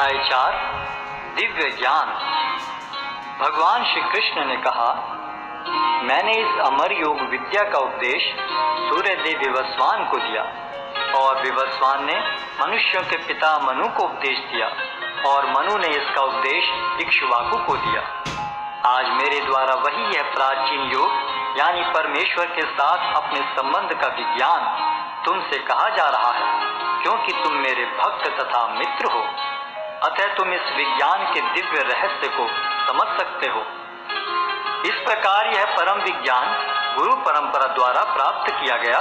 अध्याय 4 दिव्य ज्ञान। भगवान श्री कृष्ण ने कहा, मैंने इस अमर योग विद्या का उपदेश सूर्यदेव विवस्वान को दिया और विवस्वान ने मनुष्यों के पिता मनु को उपदेश दिया और मनु ने इसका उपदेश इक्ष्वाकु को दिया। आज मेरे द्वारा वही यह प्राचीन योग यानी परमेश्वर के साथ अपने संबंध का विज्ञान तुमसे कहा जा रहा है, क्योंकि तुम मेरे भक्त तथा मित्र हो। अतः तुम इस विज्ञान के दिव्य रहस्य को समझ सकते हो। इस प्रकार यह परम विज्ञान गुरु परंपरा द्वारा प्राप्त किया गया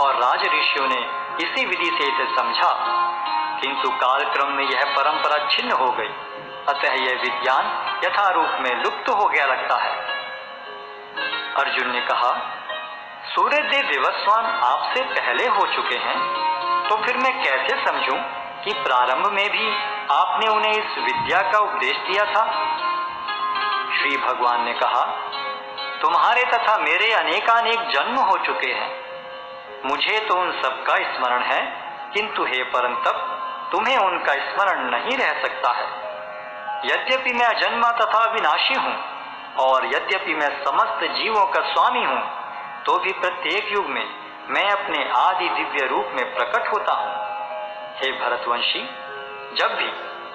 और राज ऋषियों ने इसी विधि से इसे समझा, किंतु कालक्रम में यह परंपरा छिन्न हो गई। अतः यह विज्ञान यथारूप में लुप्त हो गया लगता है। अर्जुन ने कहा, सूर्यदेव विवस्वान आपसे पहले हो चुके हैं, तो फिर मैं कैसे समझूं कि प्रारंभ में भी आपने उन्हें इस विद्या का उपदेश दिया था। श्री भगवान ने कहा, तुम्हारे तथा मेरे अनेकानेक जन्म हो चुके हैं। मुझे तो उन सबका स्मरण है, किंतु हे परंतप तुम्हें उनका स्मरण नहीं रह सकता है। यद्यपि मैं अजन्मा तथा विनाशी हूँ और यद्यपि मैं समस्त जीवों का स्वामी हूँ, तो भी प्रत्येक युग में मैं अपने आदि दिव्य रूप में प्रकट होता हूँ। हे भरतवंशी, जब भी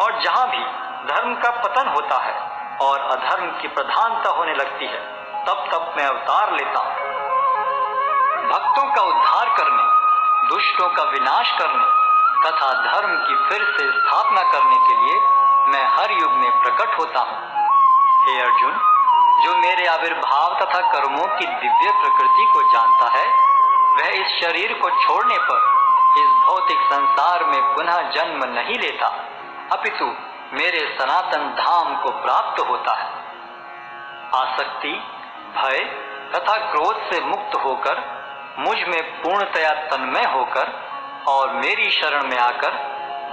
और जहाँ भी धर्म का पतन होता है और अधर्म की प्रधानता होने लगती है, तब तब मैं अवतार लेता हूँ। भक्तों का उद्धार करने, दुष्टों का विनाश करने तथा धर्म की फिर से स्थापना करने के लिए मैं हर युग में प्रकट होता हूँ। हे अर्जुन, जो मेरे आविर्भाव तथा कर्मों की दिव्य प्रकृति को जानता है, वह इस शरीर को छोड़ने पर इस भौतिक संसार में पुनः जन्म नहीं लेता, अपितु मेरे सनातन धाम को प्राप्त होता है। आसक्ति, भय तथा क्रोध से मुक्त होकर मुझ में पूर्णतया तन्मय होकर और मेरी शरण में आकर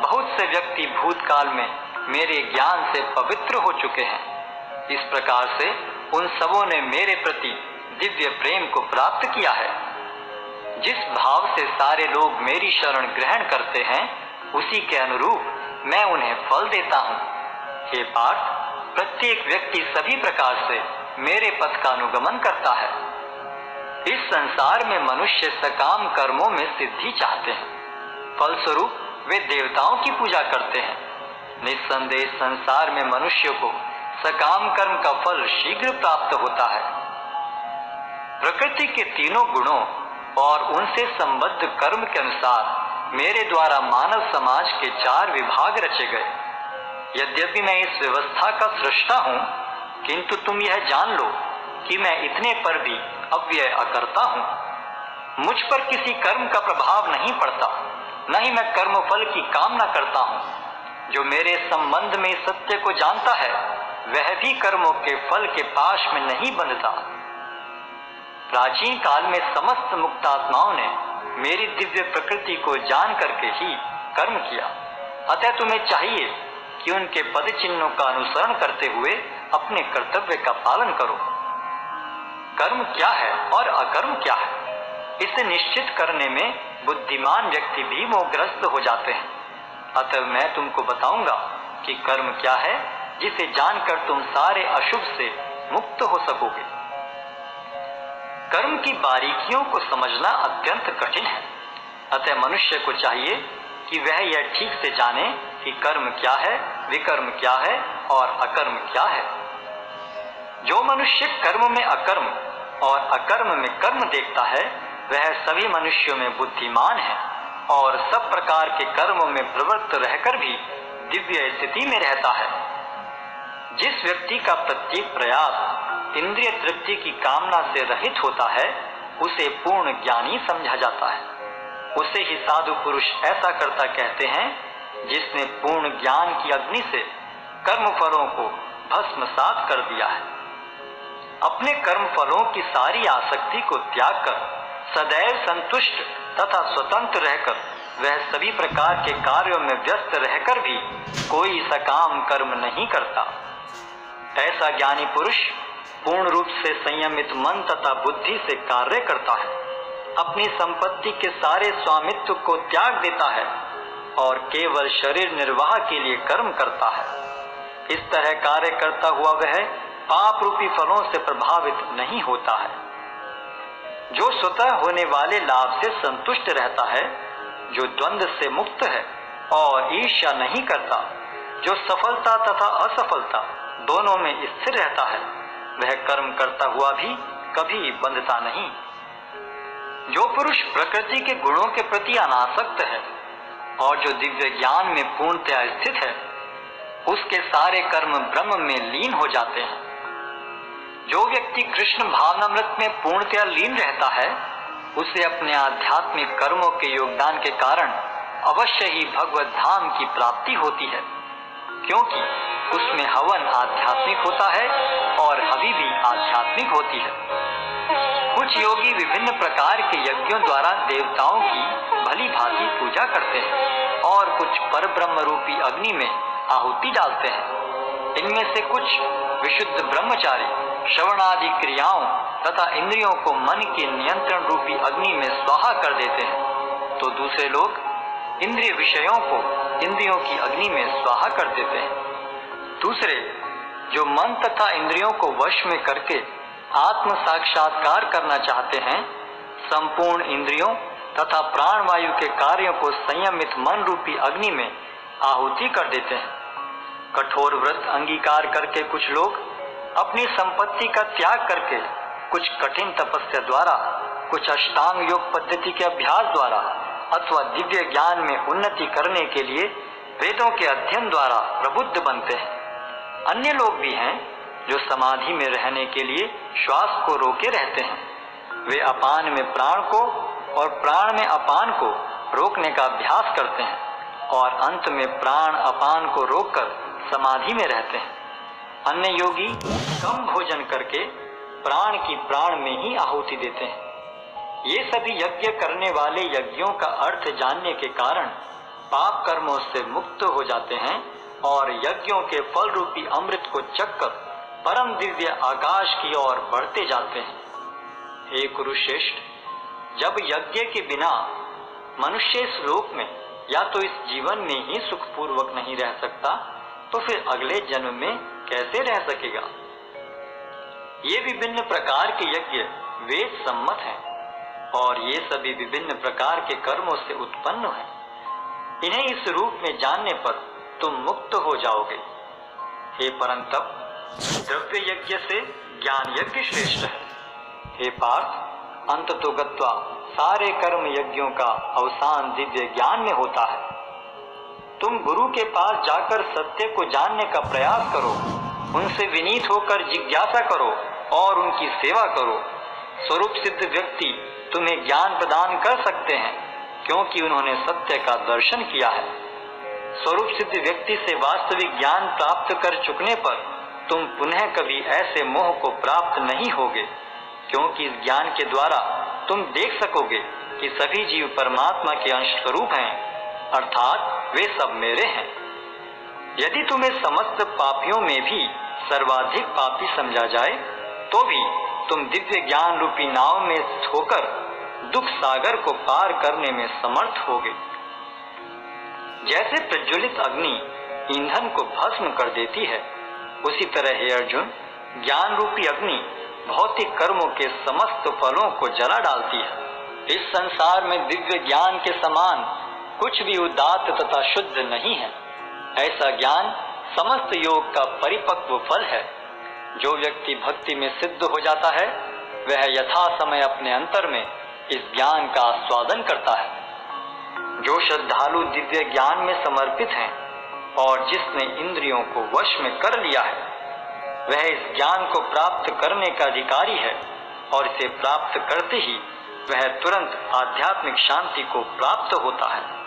बहुत से व्यक्ति भूतकाल में मेरे ज्ञान से पवित्र हो चुके हैं। इस प्रकार से उन सबों ने मेरे प्रति दिव्य प्रेम को प्राप्त किया है। जिस भाव से सारे लोग मेरी शरण ग्रहण करते हैं, उसी के अनुरूप मैं उन्हें फल देता हूँ। हे पार्थ, प्रत्येक व्यक्ति सभी प्रकार से मेरे पथ का अनुगमन करता है। इस संसार में मनुष्य सकाम कर्मों में सिद्धि चाहते हैं, फलस्वरूप वे देवताओं की पूजा करते हैं। निस्संदेह संसार में मनुष्य को सकाम कर्म का फल शीघ्र प्राप्त होता है। प्रकृति के तीनों गुणों और उनसे संबद्ध कर्म के अनुसार मेरे द्वारा मानव समाज के 4 विभाग रचे गए। यद्यपि मैं इस व्यवस्था का सृष्टा हूँ, किंतु तुम यह जान लो कि मैं इतने पर भी अव्यय अकर्ता हूँ। मुझ पर किसी कर्म का प्रभाव नहीं पड़ता, न ही मैं कर्म फल की कामना करता हूँ। जो मेरे संबंध में सत्य को जानता है, वह भी कर्मों के फल के पाश में नहीं बंधता। प्राचीन काल में समस्त मुक्तात्माओं ने मेरी दिव्य प्रकृति को जान करके ही कर्म किया। अतः तुम्हें चाहिए कि उनके पद चिन्हों का अनुसरण करते हुए अपने कर्तव्य का पालन करो। कर्म क्या है और अकर्म क्या है, इसे निश्चित करने में बुद्धिमान व्यक्ति भी मोहग्रस्त हो जाते हैं। अतः मैं तुमको बताऊंगा कि कर्म क्या है, जिसे जानकर तुम सारे अशुभ से मुक्त हो सकोगे। कर्म की बारीकियों को समझना अत्यंत कठिन है। अतः मनुष्य को चाहिए कि वह यह ठीक से जाने कि कर्म क्या है, विकर्म क्या है और अकर्म क्या है। जो मनुष्य कर्म में अकर्म और अकर्म में कर्म देखता है, वह सभी मनुष्यों में बुद्धिमान है और सब प्रकार के कर्मों में प्रवृत्त रहकर भी दिव्य स्थिति में रहता है। जिस व्यक्ति का प्रत्येक प्रयास इंद्रिय तृप्ति की कामना से रहित होता है, उसे पूर्ण ज्ञानी समझा जाता है। उसे ही साधु पुरुष ऐसा करता कहते हैं, जिसने पूर्ण ज्ञान की अग्नि से कर्म फलों को भस्मसात कर दिया है। अपने कर्म फलों की सारी आसक्ति को त्याग कर सदैव संतुष्ट तथा स्वतंत्र रहकर वह सभी प्रकार के कार्यों में व्यस्त रहकर भी कोई सकाम कर्म नहीं करता। ऐसा ज्ञानी पुरुष पूर्ण रूप से संयमित मन तथा बुद्धि से कार्य करता है, अपनी संपत्ति के सारे स्वामित्व को त्याग देता है और केवल शरीर निर्वाह के लिए कर्म करता है। इस तरह कार्य करता हुआ वह पाप रूपी फलों से प्रभावित नहीं होता है। जो स्वतः होने वाले लाभ से संतुष्ट रहता है, जो द्वंद्व से मुक्त है और ईर्ष्या नहीं करता, जो सफलता तथा असफलता दोनों में स्थिर रहता है, वह कर्म करता हुआ भी कभी बंधता नहीं। जो पुरुष प्रकृति के गुणों के प्रति अनासक्त है और जो दिव्य ज्ञान में पूर्णतया स्थित है, उसके सारे कर्म ब्रह्म में लीन हो जाते हैं। जो व्यक्ति कृष्ण भावनामृत में पूर्णतया लीन रहता है, उसे अपने आध्यात्मिक कर्मों के योगदान के कारण अवश्य ही भगवत धाम की प्राप्ति होती है, क्योंकि उसमें हवन आध्यात्मिक होता है और हवि भी आध्यात्मिक होती है। कुछ योगी विभिन्न प्रकार के यज्ञों द्वारा देवताओं की भली भांति पूजा करते हैं और कुछ परब्रह्म रूपी अग्नि में आहुति डालते हैं। इनमें से कुछ विशुद्ध ब्रह्मचारी श्रवणादि क्रियाओं तथा इंद्रियों को मन के नियंत्रण रूपी अग्नि में स्वाहा कर देते हैं, तो दूसरे लोग इंद्रिय विषयों को इंद्रियों की अग्नि में स्वाहा कर देते हैं। दूसरे जो मन तथा इंद्रियों को वश में करके आत्म साक्षात्कार करना चाहते हैं, संपूर्ण इंद्रियों तथा प्राण वायु के कार्यों को संयमित मन रूपी अग्नि में आहुति कर देते हैं। कठोर व्रत अंगीकार करके कुछ लोग अपनी संपत्ति का त्याग करके, कुछ कठिन तपस्या द्वारा, कुछ अष्टांग योग पद्धति के अभ्यास द्वारा अथवा दिव्य ज्ञान में उन्नति करने के लिए वेदों के अध्ययन द्वारा प्रबुद्ध बनते हैं। अन्य लोग भी हैं जो समाधि में रहने के लिए श्वास को रोके रहते हैं। वे अपान में प्राण को और प्राण में अपान को रोकने का अभ्यास करते हैं और अंत में प्राण अपान को रोककर समाधि में रहते हैं। अन्य योगी कम भोजन करके प्राण की प्राण में ही आहुति देते हैं। ये सभी यज्ञ करने वाले यज्ञों का अर्थ जानने के कारण पाप कर्मों से मुक्त हो जाते हैं और यज्ञों के फल रूपी अमृत को चखकर परम दिव्य आकाश की ओर बढ़ते जाते हैं। हे कुरुश्रेष्ठ, जब यज्ञ के बिना मनुष्य इस लोक में या तो इस जीवन में ही सुखपूर्वक नहीं रह सकता, तो फिर अगले जन्म में कैसे रह सकेगा। ये विभिन्न प्रकार के यज्ञ वेद सम्मत हैं और ये सभी विभिन्न प्रकार के कर्मों से उत्पन्न हैं। इन्हें इस रूप में जानने पर तुम मुक्त हो जाओगे। हे परंतप, द्रव्य यज्ञ से ज्ञान यज्ञ श्रेष्ठ है। हे पार्थ, अंततो गत्वा सारे कर्म यज्ञों का अवसान दिव्य ज्ञान में होता है। तुम गुरु के पास जाकर सत्य को जानने का प्रयास करो, उनसे विनीत होकर जिज्ञासा करो और उनकी सेवा करो। स्वरूप सिद्ध व्यक्ति तुम्हें ज्ञान प्रदान कर सकते हैं, क्योंकि उन्होंने सत्य का दर्शन किया है। स्वरूप सिद्ध व्यक्ति से वास्तविक ज्ञान प्राप्त कर चुकने पर तुम पुनः कभी ऐसे मोह को प्राप्त नहीं होगे, क्योंकि इस ज्ञान के द्वारा तुम देख सकोगे कि सभी जीव परमात्मा के अंश स्वरूप हैं, अर्थात वे सब मेरे हैं। यदि तुम्हें समस्त पापियों में भी सर्वाधिक पापी समझा जाए, तो भी तुम दिव्य ज्ञान रूपी नाव में होकर दुख सागर को पार करने में समर्थ होगे। जैसे प्रज्वलित अग्नि ईंधन को भस्म कर देती है, उसी तरह हे अर्जुन, ज्ञान रूपी अग्नि भौतिक कर्मों के समस्त फलों को जला डालती है। इस संसार में दिव्य ज्ञान के समान कुछ भी उदात्त तथा शुद्ध नहीं है। ऐसा ज्ञान समस्त योग का परिपक्व फल है। जो व्यक्ति भक्ति में सिद्ध हो जाता है, वह यथा समय अपने अंतर में इस ज्ञान का आस्वादन करता है। जो श्रद्धालु दिव्य ज्ञान में समर्पित हैं और जिसने इंद्रियों को वश में कर लिया है, वह इस ज्ञान को प्राप्त करने का अधिकारी है और इसे प्राप्त करते ही वह तुरंत आध्यात्मिक शांति को प्राप्त होता है।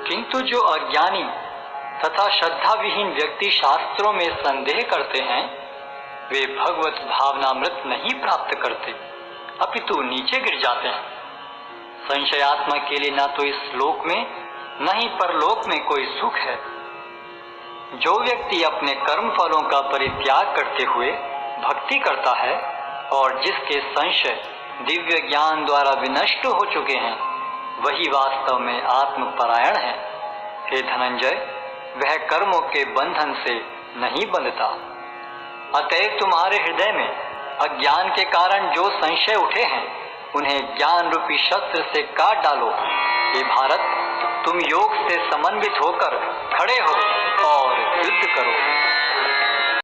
किंतु जो अज्ञानी तथा श्रद्धा विहीन व्यक्ति शास्त्रों में संदेह करते हैं, वे भगवत भावनामृत नहीं प्राप्त करते, अपितु नीचे गिर जाते हैं। संशयात्मा के लिए न तो इस लोक में न ही परलोक में कोई सुख है। जो व्यक्ति अपने कर्म फलों का परित्याग करते हुए भक्ति करता है और जिसके संशय दिव्य ज्ञान द्वारा विनष्ट हो चुके हैं, वही वास्तव में आत्मपरायण है। हे धनंजय, वह कर्मों के बंधन से नहीं बंधता। अतएव तुम्हारे हृदय में अज्ञान के कारण जो संशय उठे हैं, उन्हें ज्ञान रूपी शस्त्र से काट डालो। हे भारत, तुम योग से समन्वित होकर खड़े हो और युद्ध करो।